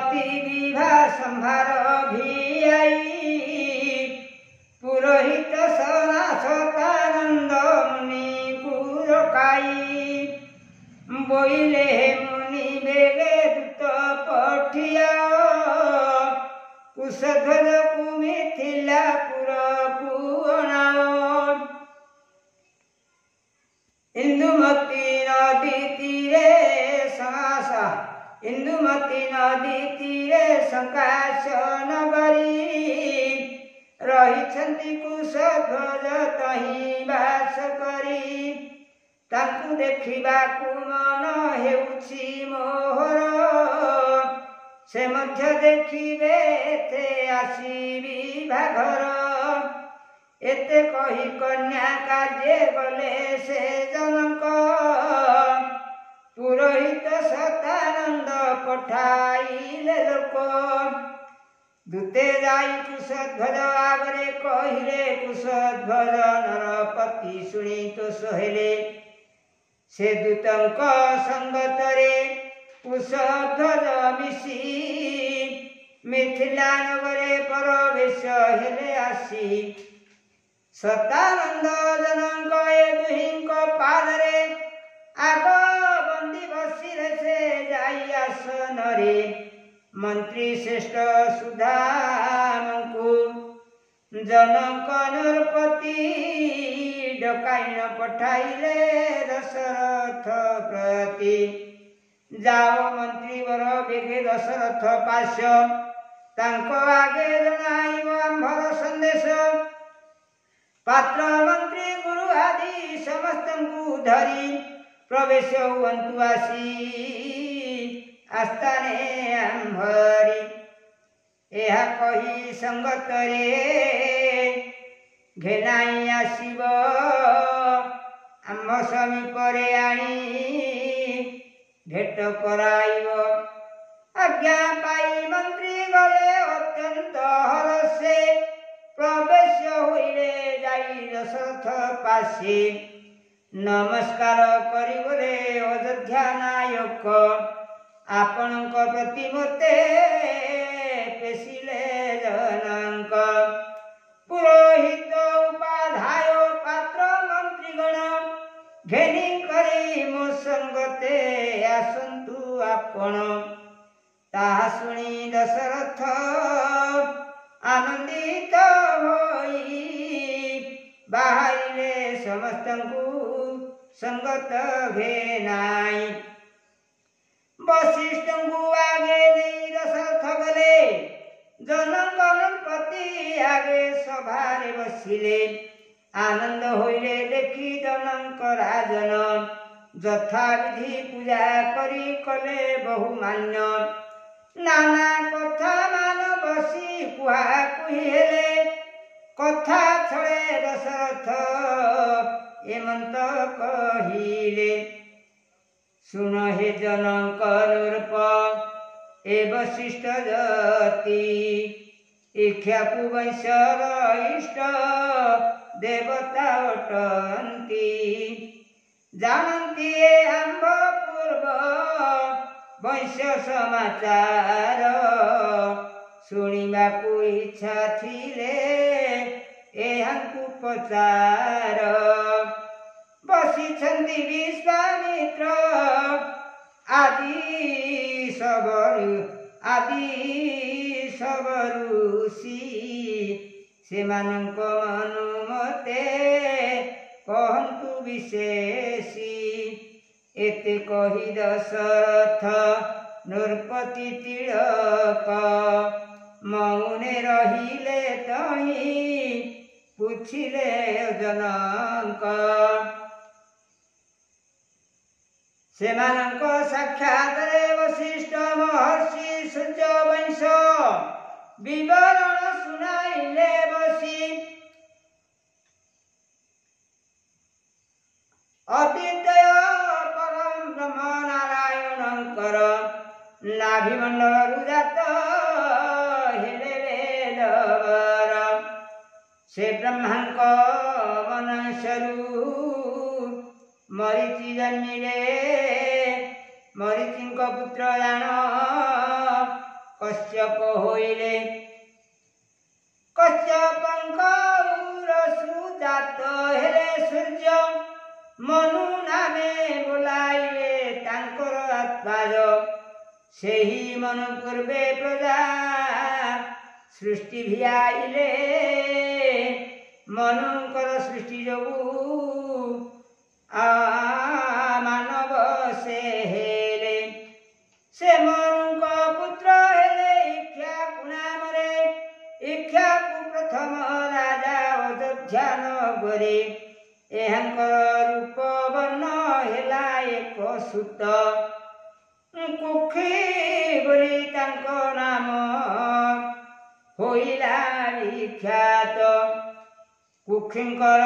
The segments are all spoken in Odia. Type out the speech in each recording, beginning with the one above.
इंदुमती विभा संभार भियाई पुरोहित सना सतानंद मुनि कुरकाई बोइले मुनि बेगे दूत पठिया कुशध्वज कुमिथिला पुर कुअणाओ इंदुमती नदी तीरे समासा इंदुमती नदी तीरे संकाश नगरी रही कुशध्वज तही बास करी ताकू देखिबाकू मन हेउछि मोहर से मध्य देखिबे एते आसीबी भाघर एते कही कन्या कार्ये गले से जनक पुरोहित सतानंद पठाइले लोक दूते जाई कुशध्वज आगरे कहिले कुशध्वज नरपति शुणी तो सोहेले से दूतंक संगतरे कुशध्वज मिशी मिथिला नगरे प्रवेश हेले आसी सतानंद जनक ए दुहिंक पादरे आग बंदी बसिले से जाई आसनरे मंत्री श्रेष्ठ सुधामंकु जनक नरपति डकाइन पठाइले दशरथ प्रति जाओ मंत्री वर बेगे दशरथ पाश्य तांको आगे जनाइब आंभर संदेश पात्र मंत्री गुरु आदि समस्तंकु धरी प्रवेश हुअन्तु आसी आस्थाने आंभरी एहा कही संगतरे घेनाई आसीब आम समीपरे आनी भेट कराइब आज्ञा पाई मंत्री गले अत्यंत हरसे प्रवेश होइले जाई दशरथ पासी नमस्कार करिबरे अयोध्या नायक आपणक प्रति मते पेशिले जनक पुरोहित उपाध्याय पात्र मंत्रीगण घेनी करी मो संगते आसन्तु आपण ताहा शुणी दशरथ आनंदित होई बाहरिले समस्तंकु संगत घेनाई वशिष्ठंकु आगे नहीं दशरथ गले जनक नरपति आगे सभारे बसिले आनंद होइले देखी जनक राजन यथा विधि पूजा करी कले बहुमान्य नाना कथा मान बसी कुहा कुही हेले कथा छळे दशरथ एमंत कहिले सुन हे जनक नृप ए वशिष्ठ जाति इक्ष्वाकु वंशर इष्ट देवता अटन्ति जानन्ति ए आम्भ पूर्व वंश समाचार शुणिबाकु इच्छा थिले एहांकु पचार बसिछन्ति विश्वामित्र आदि सब ऋषि सेमानंक अनुमते कहन्तु विशेषी एते कही दशरथ नृपति तिलक मौने रहिले तही पुछिले जनक सेमानंक साक्षात वशिष्ठ महर्षि सूर्य वंश विवरण सुनाइले बसी अद्वितीय परम ब्रह्म नारायणंकर नाभिमंडल जात हेले वेदवर से ब्रह्मांक मनसरु मरीचि जन्मिले मरीचिंक पुत्र जान कश्यप होइले कश्यपଙ୍କର ସୁଜାତ ହେଲେ ସୂର୍ଯ୍ୟ ମନୁ ନାମେ ବୋଲାଇଲେ ତାଙ୍କର ଆତ୍ମାଜ ସେହି ମନୁ ପୂର୍ବେ ପ୍ରଜା ସୃଷ୍ଟି ଭିଆଇଲେ ମନୁଙ୍କର ସୃଷ୍ଟି ଯୋଗୁ ମାନବ ସେ ହେଲେ ସେ ମନୁଙ୍କ ପୁତ୍ର ହେଲେ ଇକ୍ଷ୍ୱାକୁ ନାମରେ ଇକ୍ଷ୍ୱାକୁ ପ୍ରଥମ ରାଜା ଅଯୋଧ୍ୟା ନଗରେ ଏହାଙ୍କର ରୂପ ବର୍ଣ୍ଣ ହେଲା ଏକ ସୂତ କୁକ୍ଷୀ ବୋଲି ତାଙ୍କ ନାମ ହୋଇଲା ବିଖ୍ୟାତ କୁକ୍ଷୀଙ୍କର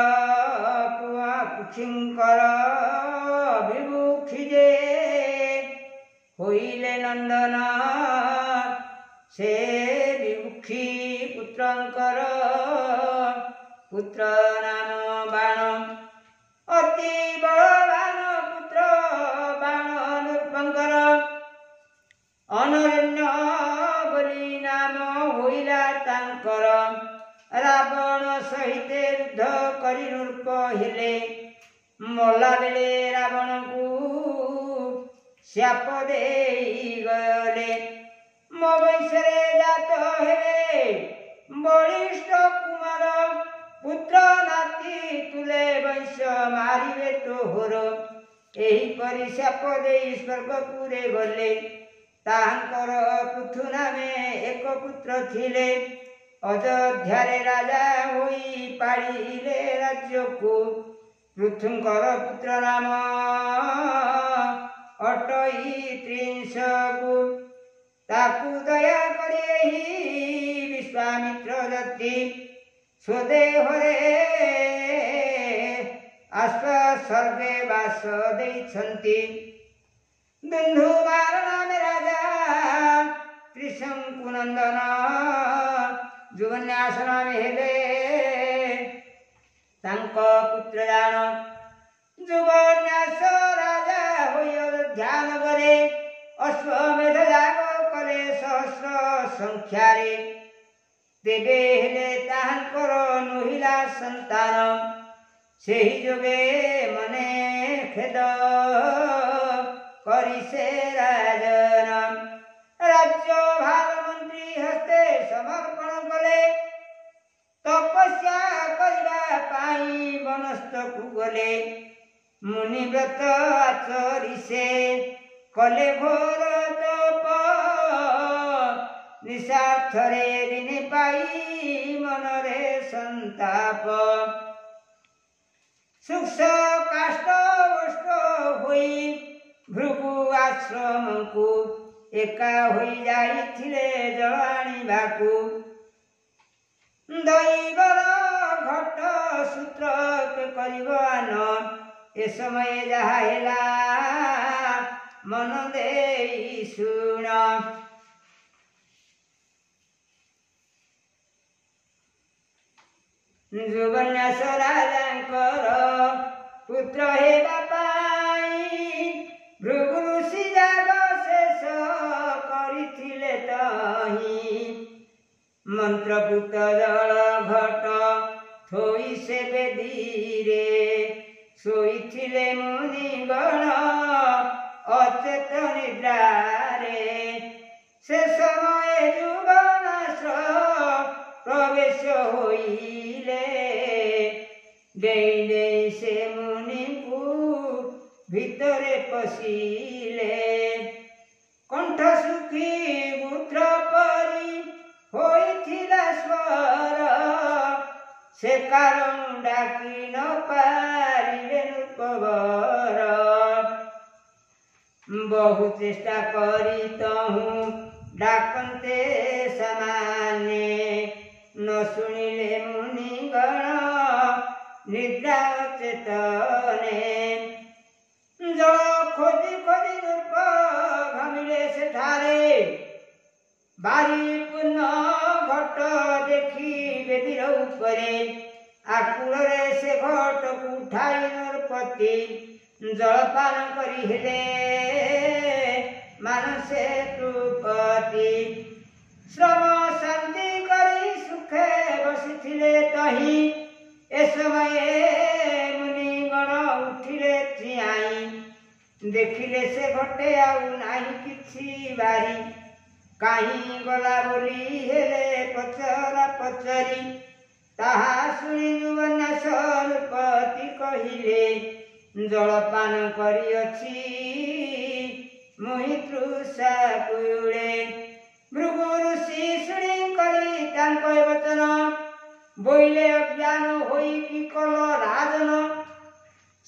ବିଭୂକ୍ଷୀ ଯେ ହୋଇଲେ ନନ୍ଦନ ସେ ବିଭୂକ୍ଷୀ ପୁତ୍ରଙ୍କର ପୁତ୍ର ନାମ ବାଣ ଅତି ବଳବାନ ପୁତ୍ର ବାଣ ନୃପଙ୍କର ଅନରଣ୍ୟ ବୋଲି ନାମ ହୋଇଲା ତାଙ୍କର ରାବଣ ସହିତ ଯୁଦ୍ଧ କରି ନୃପ ହେଲେ ମଲା ବେଳେ ରାବଣକୁ ଶାପ ଦେଇଗଲେ ମୋ ବଂଶରେ ଜାତ ହେଲେ ବଳିଷ୍ଠ କୁମାର ପୁତ୍ର ନାତି ତୁଲେ ବଂଶ ମାରିବେ ତୋହର ଏହିପରି ଶାପ ଦେଇ ସ୍ୱର୍ଗପୁରେ ଗଲେ ତାହାଙ୍କର ପୃଥୁ ନାମେ ଏକ ପୁତ୍ର ଥିଲେ ଅଯୋଧ୍ୟାରେ ରାଜା ହୋଇ ପାଳିଲେ ରାଜ୍ୟକୁ ପୃଥୁଙ୍କର ପୁତ୍ର ନାମ ଅଟଇ ତ୍ରିଂଶକୁ ତାକୁ ଦୟା କରି ଏହି ବିଶ୍ୱାମିତ୍ର ଯତି ସ୍ୱଦେହରେ ସ୍ୱର୍ଗେ ବାସ ଦେଇଛନ୍ତି ଦୁନ୍ଧୁମାର ନାମେ ରାଜା ତ୍ରିଶଙ୍କୁ ନନ୍ଦନ ଯୁବନ୍ୟାସ ନାମେ ହେଲେ ତାଙ୍କ ପୁତ୍ର ଜାଣ ଯୁବନ୍ୟାସ ରାଜା ହୋଇ ଅଯୋଧ୍ୟା ନଗରେ ଅଶ୍ୱମେଧ ଯାଗ କଲେ ସହସ୍ର ସଂଖ୍ୟାରେ ତେବେ ହେଲେ ତାହାଙ୍କର ନୋହିଲା ସନ୍ତାନ ସେହି ଯୋଗେ ମନେ ଖେଦ କରି ସେ ରାଜନ ରାଜ୍ୟ ଭାର ମନ୍ତ୍ରୀ ହସ୍ତେ ସମର୍ପଣ କଲେ ତପସ୍ୟା କରିବା ପାଇଁ ବନସ୍ଥକୁ ଗଲେ ମୁନିବ୍ରତ ଆଚରି ସେ କଲେ ଘୋର ତପ ନିଃସ୍ୱାର୍ଥରେ ଦିନେ ପାଇ ମନରେ ସନ୍ତାପ ସୁକ୍ଷ କାଷ୍ଟ ଓଷ୍ଠ ହୋଇ ଭୃଗୁ ଆଶ୍ରମକୁ ଏକା ହୋଇ ଯାଇଥିଲେ ଜଳ ଆଣିବାକୁ ଦୈବର ଘଟ ସୂତ୍ର କରିବ ଆନ ଏ ସମୟ ଯାହା ହେଲା ମନ ଦେଇ ଶୁଣ ଯୁବନ୍ୟାସ ରାଜାଙ୍କର ପୁତ୍ର ହେବା ପାଇଁ ଭୃଗୁ ଋଷି ଯାଗ ଶେଷ କରିଥିଲେ ତହିଁ ମନ୍ତ୍ରପୂତ ଜଳ ଘଟ ଥୋଇ ସେ ବେଦୀରେ ଶୋଇଥିଲେ ମୁନିଗଣ ଅଚେତ ନିଦ୍ରାରେ ସେ ସମୟ ଯୁବନାଶ ପ୍ରବେଶ ହୋଇଲେ ଦେଇ ଦେଇ ସେ ମୁନିଙ୍କୁ ଭିତରେ ପଶିଲେ କଣ୍ଠ ଶୁଖି ପୁତ୍ର ପରି ହୋଇଥିଲା ସ୍ୱର ସେ କାରଣ ଡାକି ନ ପାରିଲେ ନୃପବର ବହୁ ଚେଷ୍ଟା କରି ତହୁଁ ଡାକନ୍ତେ ସମାନେ ନ ଶୁଣିଲେ ମୁନିଗଣ ନିଦ୍ରା ଚେତନେ ଜଳ ଖୋଜି ଖୋଜି ନୃପ ଭାବିଲେ ସେଠାରେ ବାରି ପୂର୍ଣ୍ଣ ଘଟ ଦେଖି ବେଦୀର ଉପରେ ଆକୁଳରେ ସେ ଘଟକୁ ଉଠାଇ ନୃପତି ଜଳପାନ କରି ହେଲେ ମାନସେ ତୃପତି ସମୟେ ମୁନିଗଣ ଉଠିଲେ ଠିଆଇ, ଦେଖିଲେ ସେ ଘଟେ ଆଉ ନାହିଁ କିଛି ବାରି। କାହିଁ ଗଲା ବୋଲି ହେଲେ ପଚରା ପଚରି, ତାହା ଶୁଣି ଯୁବନ୍ୟାସ ନୃପତି କହିଲେ, ଜଳପାନ କରିଅଛି ମୁହିଁ ତୃଷା କୁଳେ। ଭୃଗୁ ଋଷି ଶୁଣି କରି ତାଙ୍କ ବଚନ, ବୋଇଲେ ଅଜ୍ଞାନ ହୋଇ କି କଲ ରାଜନ।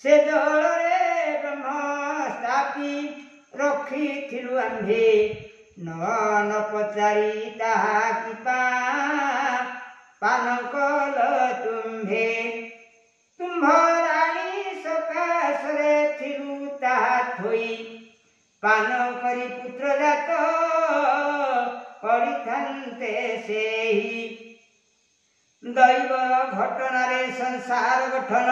ସେ ଜଳରେ ବ୍ରହ୍ମ ସ୍ଥାପି ରଖିଥିଲୁ ଆମ୍ଭେ, ନ ପଚାରି ତାହା କି ପାନ କଲ ତୁମ୍ଭେ। ତୁମ୍ଭ ରାଣୀ ସକାଶରେ ଥିଲୁ ତାହା ଥୋଇ, ପାନ କରି ପୁତ୍ର ଜାତ କରିଥାନ୍ତେ ସେହି। ଦୈବ ଘଟଣାରେ ସଂସାର ଗଠନ,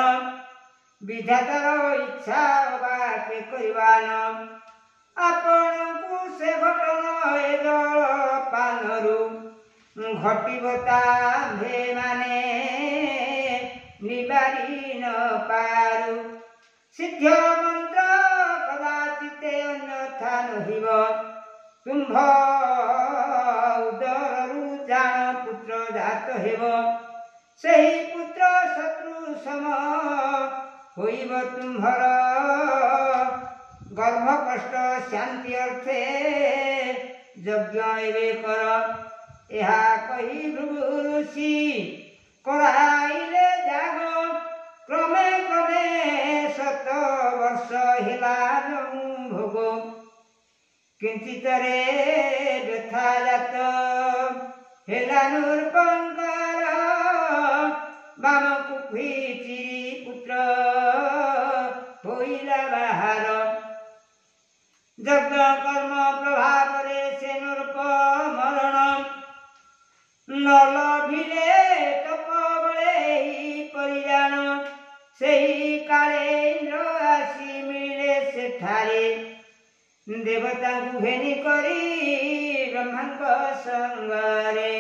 ବିଧାତାର ଇଚ୍ଛା ଅବାକେ କରିବାନ। ଆପଣଙ୍କୁ ସେ ଘଟଣା ଏ ଜଳପାନରୁ, ଘଟିବ ତାମ୍ଭେ ମାନେ ନିବାରି ନ ପାରୁ। ସିଦ୍ଧ ମନ୍ତ୍ର କଦାଚିତେ ଅନ୍ୟଥା ନହିବ, ତୁମ୍ଭ ଉଦରରୁ ଜାଣ ପୁତ୍ର ଜାତ ହେବ। ସେହି ପୁତ୍ର ଶତ୍ରୁ ସମ ହୋଇବ ତୁମ୍ଭର, ଗର୍ଭ କଷ୍ଟ ଶାନ୍ତି ଅର୍ଥେ ଯଜ୍ଞ ଏବେ କର। ଏହା କହି ଭୃଗୁ ଋଷି କରାଇଲେ ଯାଗ, କ୍ରମେ କ୍ରମେ 7 ବର୍ଷ ହେଲା ଯମୁ ଭୋଗ। କିଞ୍ଚିତରେ ବ୍ୟଥା ଜାତ ହେଲା ନୃପଙ୍କର, ବାମକୁ ଚିରି ପୁତ୍ର ହୋଇଲା ବାହାର। ଯଜ୍ଞ କର୍ମ ପ୍ରଭାବରେ ସେ ନୃପ ମରଣ, ନ ଲଭିଲେ ତପ ବଳେ ପରିଜାଣ। ସେହି କାଳେ ଇନ୍ଦ୍ର ଆସି ମିଳିଲେ ସେଠାରେ, ଦେବତାଙ୍କୁ ଘେନି କରି ବ୍ରହ୍ମାଙ୍କ ସଙ୍ଗରେ।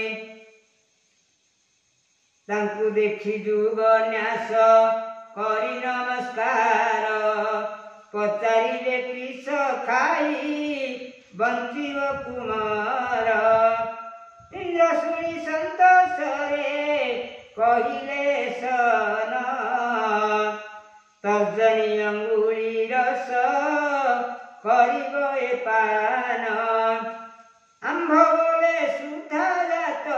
ତାଙ୍କୁ ଦେଖି ଯୁବନ୍ୟାସ କରି ନମସ୍କାର, ପଚାରିଲେ କିସ ଖାଇ ବଞ୍ଚିବ କୁମାର। ଇନ୍ଦ୍ର ଶୁଣି ସନ୍ତୋଷରେ କହିଲେ ସନ, ତର୍ଜନୀ ଅଙ୍ଗୁଳି ରସ କରିବ ଏ ପାନ। ଆମ୍ଭ ବୋଲେ ସୁଧା ଜାତ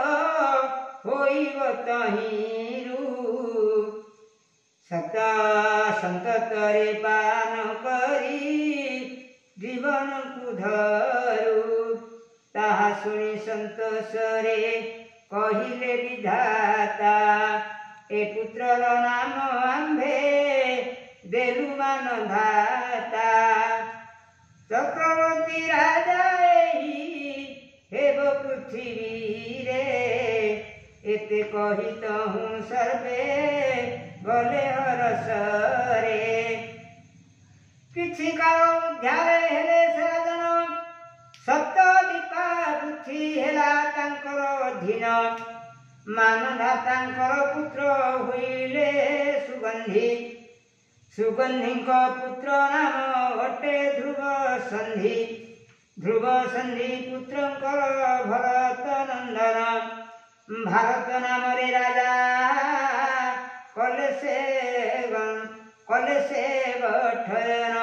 ହୋଇବ ତହିଁରୁ, ସତ ସନ୍ତତରେ ପାନ କରି ଜୀବନକୁ ଧରୁ। ତାହା ଶୁଣି ସନ୍ତୋଷରେ କହିଲେ ବିଧାତା, ଏ ପୁତ୍ରର ନାମ ଆମ୍ଭେ ଦେଲୁ ମାନ ଧାତା। ଚକ୍ରବର୍ତ୍ତୀ ରାଜା ଏହି ହେବ ପୃଥିବୀରେ, ଏତେ କହି ତହୁଁ ସର୍ବେ ଗଲେ ହରସରେ। କିଛି କାଳ ଉଦ୍ଧାରେ ହେଲେ ସେ ରାଜନ, ସପ୍ତଦୀପା ପୃଥ୍ୱୀ ହେଲା ତାଙ୍କର ଅଧୀନ। ମାନଧାତାଙ୍କର ପୁତ୍ର ହୋଇଲେ ସୁଗନ୍ଧି, ସୁଗନ୍ଧିଙ୍କ ପୁତ୍ର ନାମ ଅଟେ ଧ୍ରୁବ ସନ୍ଧି। ଧ୍ରୁବ ସନ୍ଧି ପୁତ୍ରଙ୍କର ଭରତ ନନ୍ଦନ, ଭାରତ ନାମରେ ରାଜା କଲେ ସେ ଗଠନ।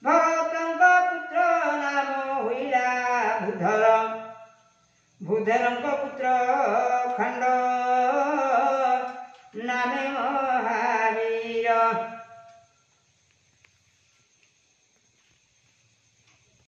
ଭରତଙ୍କ ପୁତ୍ର ନାମ ହୋଇଲା ଭୂଧର, ଭୂଧରଙ୍କ ପୁତ୍ର ଖଣ୍ଡ ନାମେ